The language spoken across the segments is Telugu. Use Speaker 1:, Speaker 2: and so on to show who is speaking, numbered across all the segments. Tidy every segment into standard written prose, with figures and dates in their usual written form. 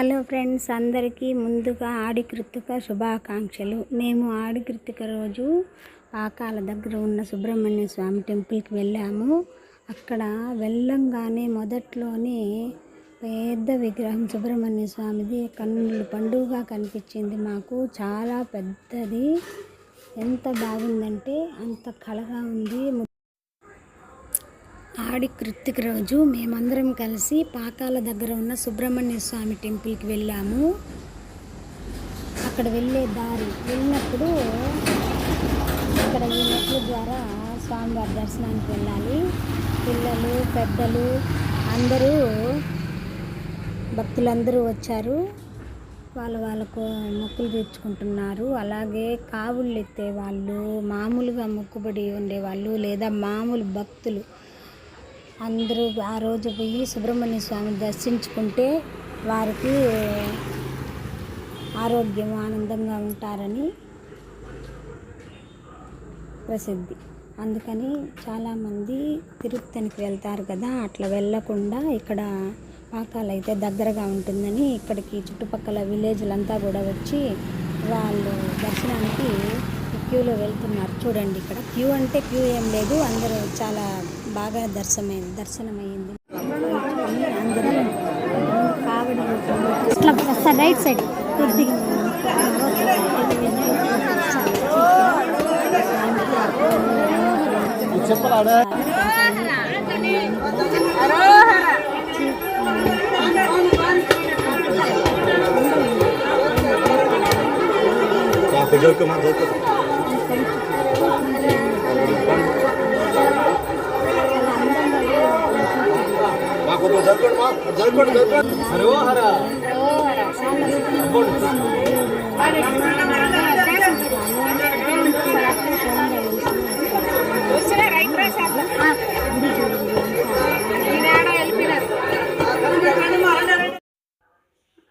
Speaker 1: హలో ఫ్రెండ్స్, అందరికీ ముందుగా ఆడి కృత్తిక శుభాకాంక్షలు. మేము ఆడి కృత్తిక రోజు పాకాల దగ్గర ఉన్న సుబ్రహ్మణ్య స్వామి టెంపుల్కి వెళ్ళాము. అక్కడ వెళ్ళంగానే మొదట్లోనే పెద్ద విగ్రహం సుబ్రహ్మణ్య స్వామిది కన్నుల పండుగగా కనిపించింది. మాకు చాలా పెద్దది, ఎంత బాగుందంటే అంత కళగా ఉంది. ఆడి కృత్తిక రోజు మేమందరం కలిసి పాకాల దగ్గర ఉన్న సుబ్రహ్మణ్య స్వామి టెంపుల్కి వెళ్ళాము. అక్కడ వెళ్ళినప్పుడు ఇక్కడ ఈ మెట్ల ద్వారా స్వామివారి దర్శనానికి వెళ్ళాలి. పిల్లలు పెద్దలు అందరూ భక్తులందరూ వచ్చారు. వాళ్ళకు మొక్కులు తీర్చుకుంటున్నారు. అలాగే కావుళ్ళు ఎత్తే వాళ్ళు, మామూలుగా మొక్కుబడి ఉండేవాళ్ళు లేదా మామూలు భక్తులు అందరూ ఆ రోజు పోయి సుబ్రహ్మణ్య స్వామిని దర్శించుకుంటే వారికి ఆరోగ్యం ఆనందంగా ఉంటారని ప్రసిద్ధి. అందుకని చాలామంది తిరుపతికి వెళ్తారు కదా, అట్లా వెళ్ళకుండా ఇక్కడ పాకాలు అయితే దగ్గరగా ఉంటుందని ఇక్కడికి చుట్టుపక్కల విలేజ్లంతా కూడా వచ్చి వాళ్ళు దర్శనానికి క్యూలో వెళ్తున్నారు. చూడండి, ఇక్కడ క్యూ అంటే క్యూ ఏం లేదు, అందరూ చాలా బాగా దర్శనమైంది. అందరూ కావడి ఇట్లా రైట్ సైడ్ కొద్దిగా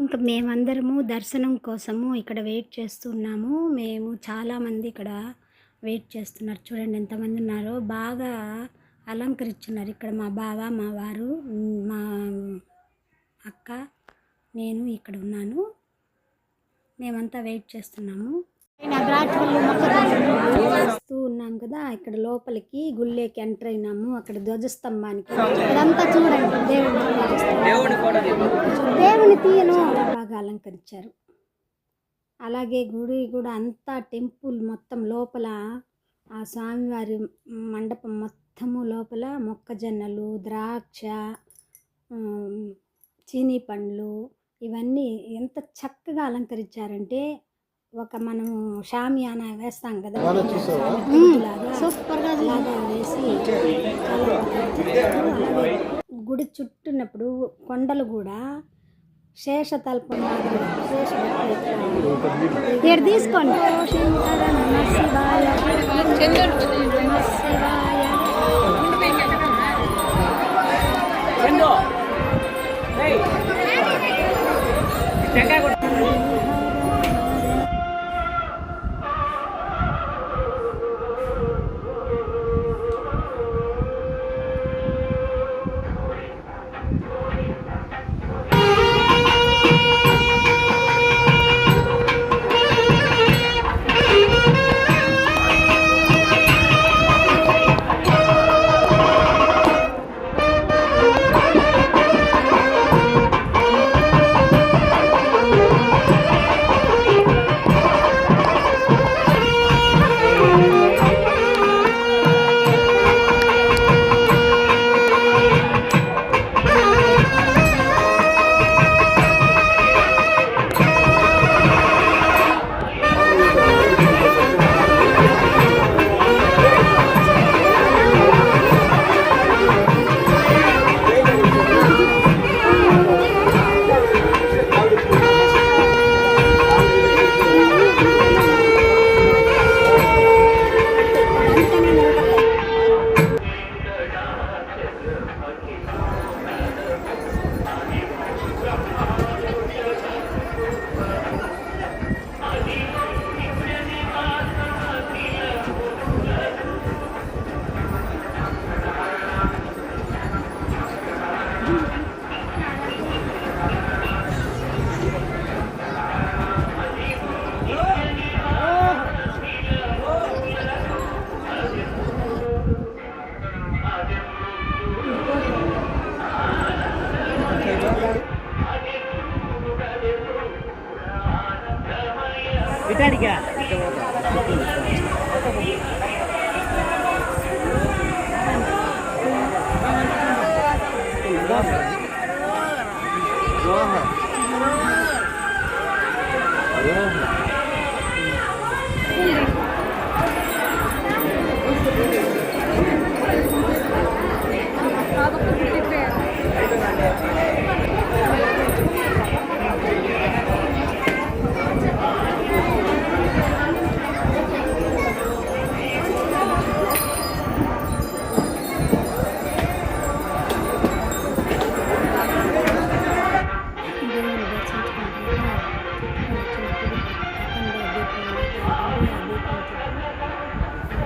Speaker 1: ఇంకా మేమందరము దర్శనం కోసము ఇక్కడ వెయిట్ చేస్తున్నాము. మేము చాలామంది ఇక్కడ వెయిట్ చేస్తున్నారు. చూడండి ఎంతమంది ఉన్నారో, బాగా అలంకరించున్నారు. ఇక్కడ మా బావ, మా వారు, మా అక్క, నేను ఇక్కడ ఉన్నాను. మేమంతా వెయిట్ చేస్తున్నాము. వస్తూ ఉన్నాం కదా, ఇక్కడ లోపలికి గుళ్ళేకి ఎంటర్ అయినాము. అక్కడ ధ్వజస్తంభానికి ఇదంతా చూడండి, దేవుని తీయను బాగా అలంకరించారు. అలాగే గుడి కూడా అంతా టెంపుల్ మొత్తం లోపల ఆ స్వామివారి మండపం మొత్తము లోపల మొక్కజొన్నలు, ద్రాక్ష, చీనీ పండ్లు ఇవన్నీ ఎంత చక్కగా అలంకరించారంటే, ఒక మనము షామియానా వేస్తాం కదా, సూపర్గా లాగా వేసి గుడి చుట్టున్నప్పుడు కొండలు కూడా శేషతల్పం ఇక్కడ తీసుకోండి. శంకర నమ శివాయ, నమ శివాయ.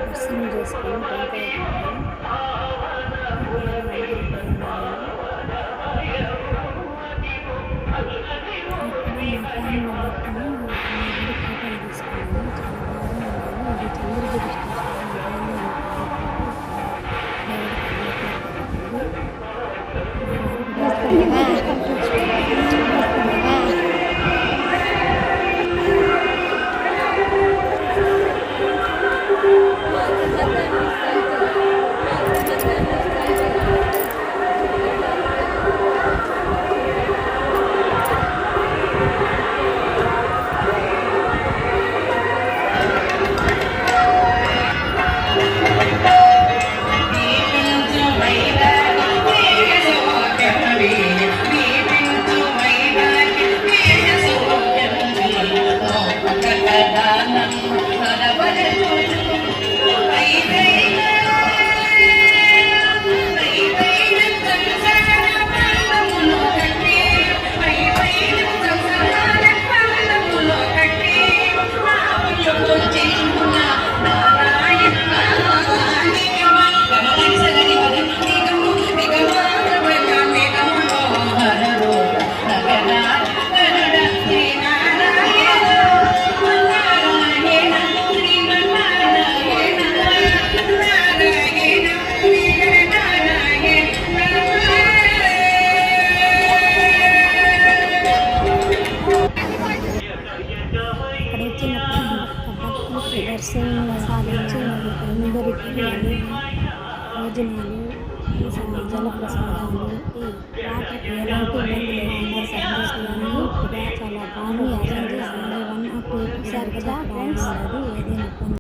Speaker 1: దర్శనం చేసుకొని టెంకాయ దర్శనం సాధించి అందరికీ భోజనాలు జలప్రసాదాలు వాటికి ఎలాంటి ఇబ్బంది లేకుండా సర్వీసులన్నీ చాలా బాగా అరేంజ్ చేసింది. 1 or 2 సార్ కదా ఫ్రెండ్స్, అది ఏదైనా